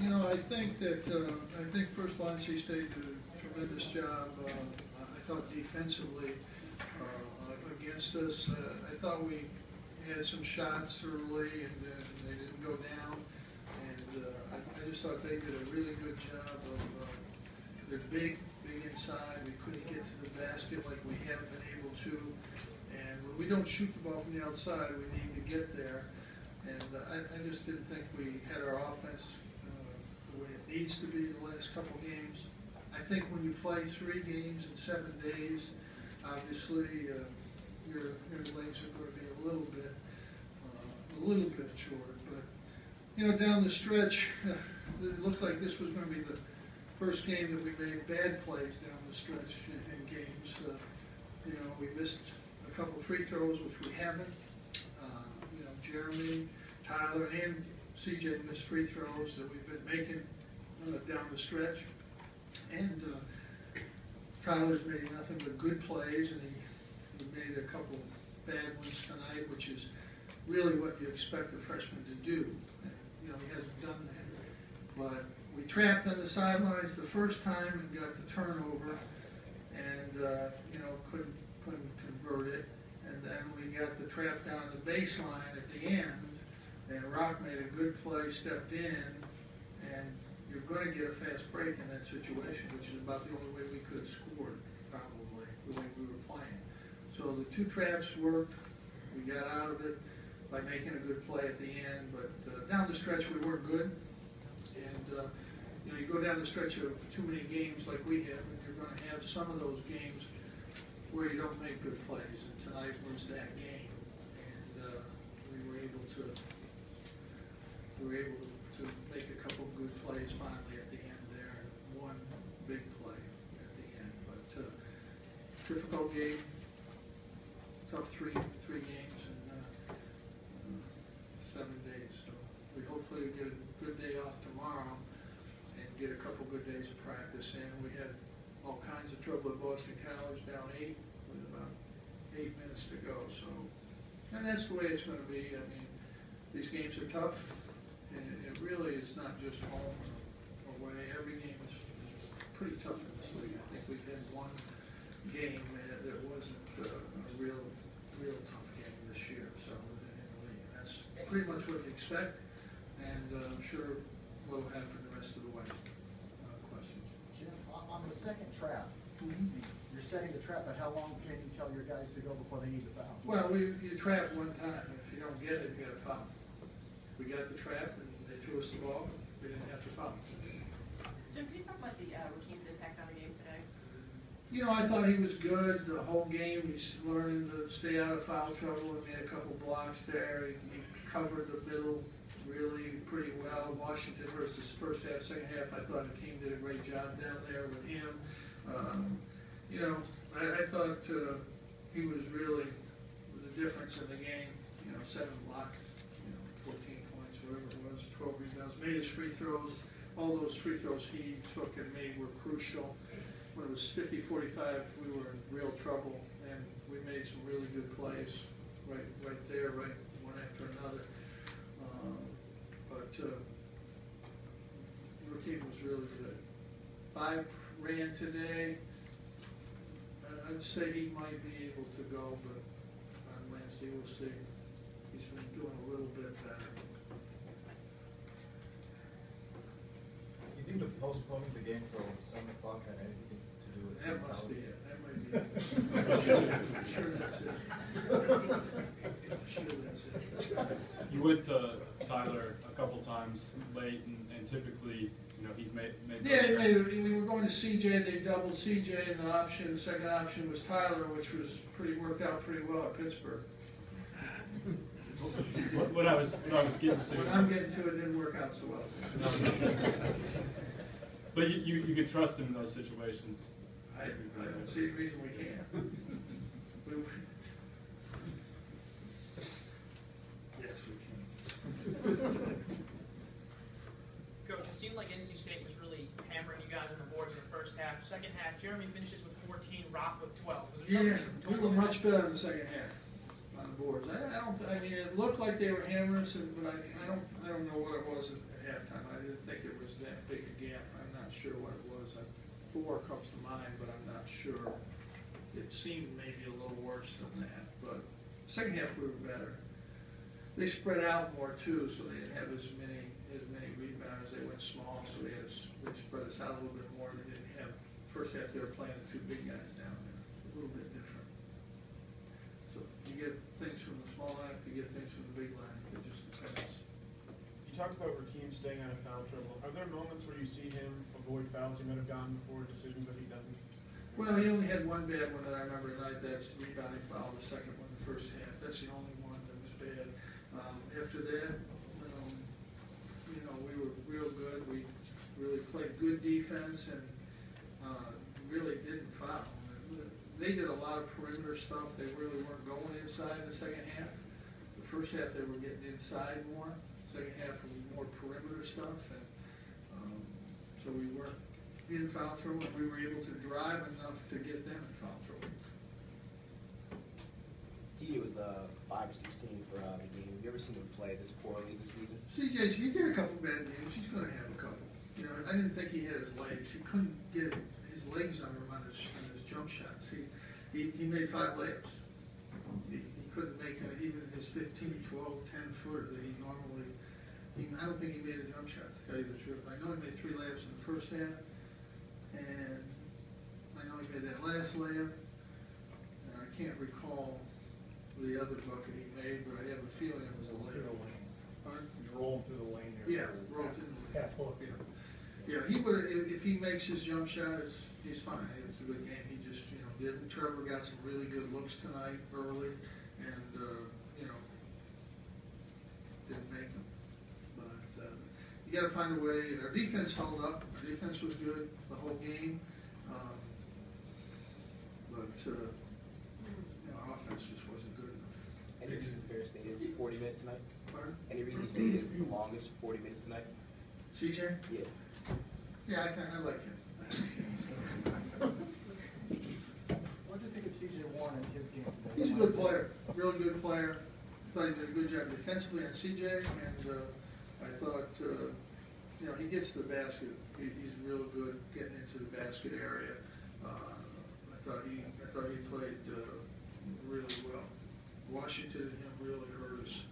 You know, I think that, I think first Lansing State did a tremendous job. I thought defensively against us. I thought we had some shots early and they didn't go down. And I just thought they did a really good job of, they're big inside. We couldn't get to the basket like we have been able to. And when we don't shoot the ball from the outside, we need to get there. And I just didn't think we had our offense the way it needs to be the last couple games. I think when you play 3 games in 7 days, obviously your legs are going to be a little bit short. But you know, down the stretch, it looked like this was going to be the first game that we made bad plays down the stretch in games. You know, we missed a couple free throws, which we haven't. You know, Jeremy, Tyler, and CJ missed free throws that we've been making down the stretch. And Tyler's made nothing but good plays, and he made a couple bad ones tonight, which is really what you expect a freshman to do. And, you know, he hasn't done that. But we trapped on the sidelines the first time and got the turnover, and you know, couldn't convert it. And then we got the trap down the baseline at the end, and Rock made a good play, stepped in, and you're going to get a fast break in that situation, which is about the only way we could have scored, probably, the way we were playing. So the 2 traps worked. We got out of it by making a good play at the end, but down the stretch we weren't good. And you know, you go down the stretch of too many games like we have, and you're going to have some of those games where you don't make good plays. And tonight was that game, and we were able to make a couple good plays finally at the end there, and one big play at the end. But difficult game, tough three games in 7 days. So we hopefully get a good day off tomorrow and get a couple good days of practice in. We had all kinds of trouble at Boston College, down 8 with about 8 minutes to go. So, and that's the way it's going to be. I mean, these games are tough. And it really is not just home or away. Every game is pretty tough in this league. I think we've had one game that wasn't a real tough game this year. So in the league, and that's pretty much what you expect. And I'm sure what will happen the rest of the way. Questions? Jim, on the second trap, you're setting the trap, but how long can you tell your guys to go before they need the foul? Well, you trap one time. If you don't get it, you got to foul. We got the trap, and they threw us the ball. We didn't have to foul. Jim, can you talk about the Rakeem's impact on the game today? You know, I thought he was good the whole game. He's learning to stay out of foul trouble and made a couple blocks there. He covered the middle really pretty well. Washington versus first half, second half, I thought Rakeem did a great job down there with him. You know, I thought he was really the difference in the game. You know, 7 blocks. 14 points, whatever it was, 12 rebounds, made his free throws. All those free throws he took and made were crucial. When it was 50-45, we were in real trouble, and we made some really good plays right there, right one after another. But Rakeem was really good. 5 ran today. I'd say he might be able to go, but on Wednesday we'll see. He's been doing a little bit better. You think the postponing the game till 7 o'clock had anything to do with That must be it. That might be it. I'm sure that's it. I'm sure that's it. You went to Tyler a couple times late, and typically, you know, he's made. Yeah, we were going to CJ. They doubled CJ, and the second option was Tyler, which was worked out pretty well at Pittsburgh. What I was getting to. When I'm getting to it, didn't work out so well. But you could trust him in those situations. I don't see a reason we can't. Yes, we can. Coach, it seemed like NC State was really hammering you guys on the boards in the first half. Second half, Jeremy finishes with 14, Rock with 12. Was there Yeah, something we were much better in the second half on the boards. I mean, it looked like they were hammering us, but I don't know what it was at halftime. I didn't think it was that big a gap. I'm not sure what it was. 4 comes to mind, but I'm not sure. It seemed maybe a little worse than that, but second half we were better. They spread out more too, so they didn't have as many rebounders. They went small, so they spread us out a little bit more. They didn't have, first half they were playing the 2 big guys down there, a little bit different. So you get things from the small line, you get things from the big line, it just depends. You talked about Rakeem staying out of foul trouble. Are there moments where you see him avoid fouls he might have gotten before, decisions that he doesn't? Well, he only had one bad one that I remember tonight. That's the rebounding foul, the second one, the first half. That's the only one that was bad. After that, we were real good. We really played good defense and really didn't foul. They did a lot of perimeter stuff. They really weren't going inside in the second half. The first half they were getting inside more. Second half was more perimeter stuff, and so we weren't in foul trouble, and we were able to drive enough to get them in foul trouble. CJ was 5 or 16 for the game. Have you ever seen him play this poorly this season? CJ, he's had a couple bad games. He's going to have a couple. You know, I didn't think he had his legs. He couldn't get his legs under him on his jump shots. He made 5 layups. He couldn't make even his 15, 12, 10 footer that he normally. I don't think he made a jump shot, to tell you the truth. I know he made 3 layups in the first half, and I know he made that last layup, and I can't recall the other bucket he made, but I have a feeling it was a layup. Pardon? He's rolling through the lane Yeah, there. rolled in the lane. Half hook. Yeah, he would, if he makes his jump shot, he's fine. It's a good game. He just, didn't. Trevor got some really good looks tonight early, and, didn't make them. But you got to find a way. Our defense held up. Our defense was good the whole game. Our offense just wasn't good enough. Any reason Ferris stayed in for 40 minutes tonight? Pardon? Any reason he stayed in for the longest 40 minutes tonight? CJ? Yeah. Yeah, I like him. What do you think of TJ Warren in his game today? He's a good player, really good player. Thought he did a good job defensively on CJ, and I thought, he gets to the basket. He's real good getting into the basket area. I thought he played really well. Washington and him really hurt us.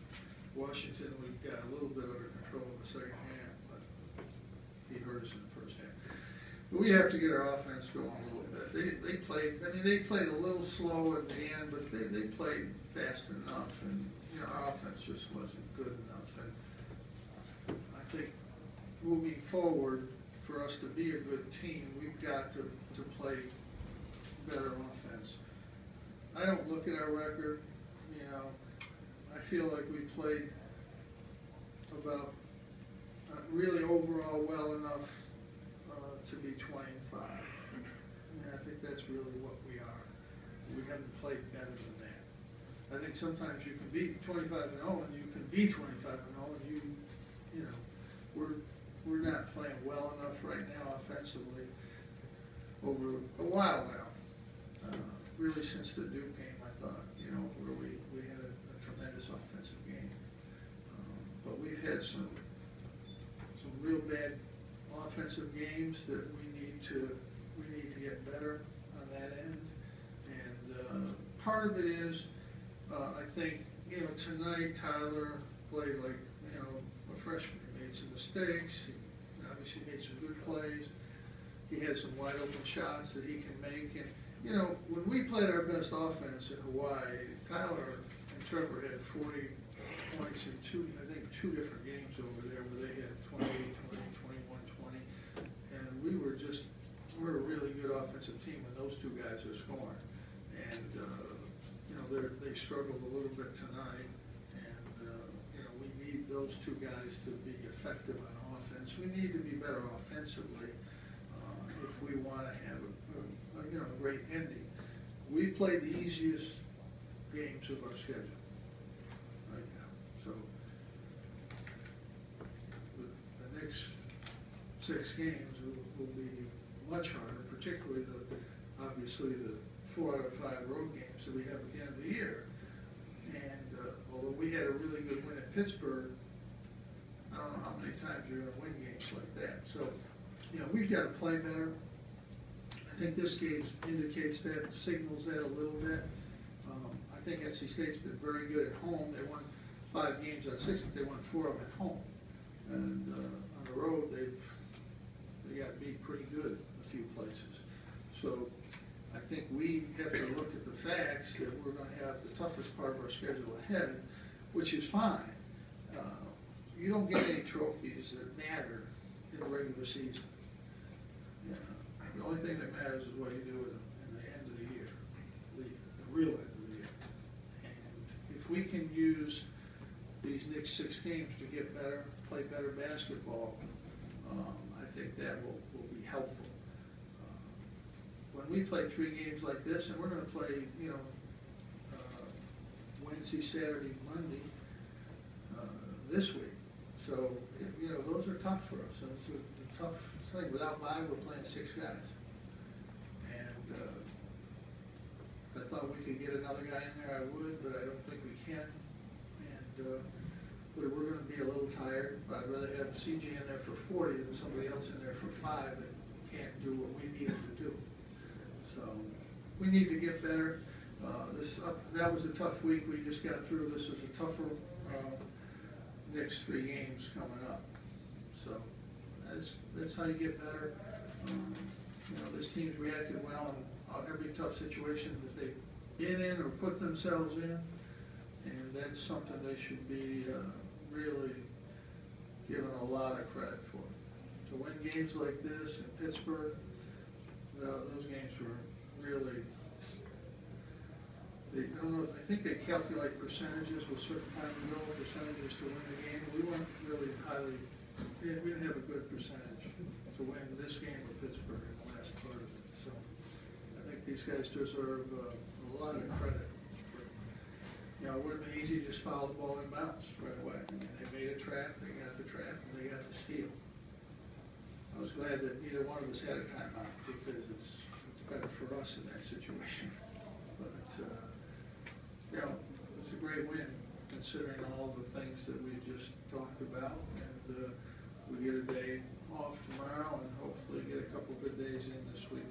Washington, we got a little bit under control in the second half, but he hurt us in the first half. But we have to get our offense going a little bit. They played a little slow at the end, but they played fast enough, and our offense just wasn't good enough. And I think moving forward, for us to be a good team, we've got to play better offense. I don't look at our record. I feel like we played about really overall well enough to be 20-5. I think that's really what we are. We haven't played better than that. I think sometimes you can be 25-0 and you can be 25-0 and we're not playing well enough right now offensively over a while now. Really since the Duke game, I thought, where we had a tremendous offensive game. But we've had some real bad offensive games that we need to get better on that end. And part of it is, I think, tonight Tyler played like, a freshman. He made some mistakes. He obviously made some good plays. He had some wide open shots that he can make. And, when we played our best offense in Hawaii, Tyler and Trevor had 40 points in two different games over there where they had 28, 20, 21, 20. And we're a really good offensive team when those two guys are scoring. And, they struggled a little bit tonight. And, we need those two guys to be effective on offense. We need to be better offensively if we want to have a great ending. We've played the easiest games of our schedule right now. So the next 6 games will be much harder, particularly obviously the 4 out of 5 road games that we have at the end of the year. And although we had a really good win at Pittsburgh, I don't know how many times you're gonna win games like that. So, you know, we've got to play better. I think this game indicates that, signals that a little bit. I think NC State's been very good at home. They won 5 games out of 6, but they won 4 of them at home. And on the road, they got beat pretty good in a few places. So I think we have to look at the facts that we're gonna have the toughest part of our schedule ahead, which is fine. You don't get any trophies that matter in the regular season. You know, the only thing that matters is what you do in the end of the year, the real end of the year. And if we can use these next 6 games to get better, play better basketball, I think that will be helpful. When we play 3 games like this, and we're gonna play, you know, Wednesday, Saturday, Monday, this week. So, you know, those are tough for us. So it's a tough thing. Without bye, we're playing 6 guys. And if I thought we could get another guy in there, I would, but I don't think we can. And but we're gonna be a little tired. But I'd rather have CJ in there for 40 than somebody else in there for 5 that can't do what we need him to do. So we need to get better. That was a tough week we just got through. This was a tougher next 3 games coming up. So that's how you get better. You know, this team's reacted well in every tough situation that they've been in or put themselves in, and that's something they should be really given a lot of credit for. To win games like this in Pittsburgh, those games were really, I don't know, I think they calculate percentages with certain time to go, percentages to win the game. We weren't really we didn't have a good percentage to win this game with Pittsburgh in the last part of it. So I think these guys deserve a lot of credit. You know, it would have been easy to just foul the ball and bounce right away. I mean, they made a trap, they got the trap, and they got the steal. I was glad that neither one of us had a timeout because it's better for us in that situation. But, you know, it's a great win considering all the things that we just talked about. And we get a day off tomorrow and hopefully get a couple good days in this week.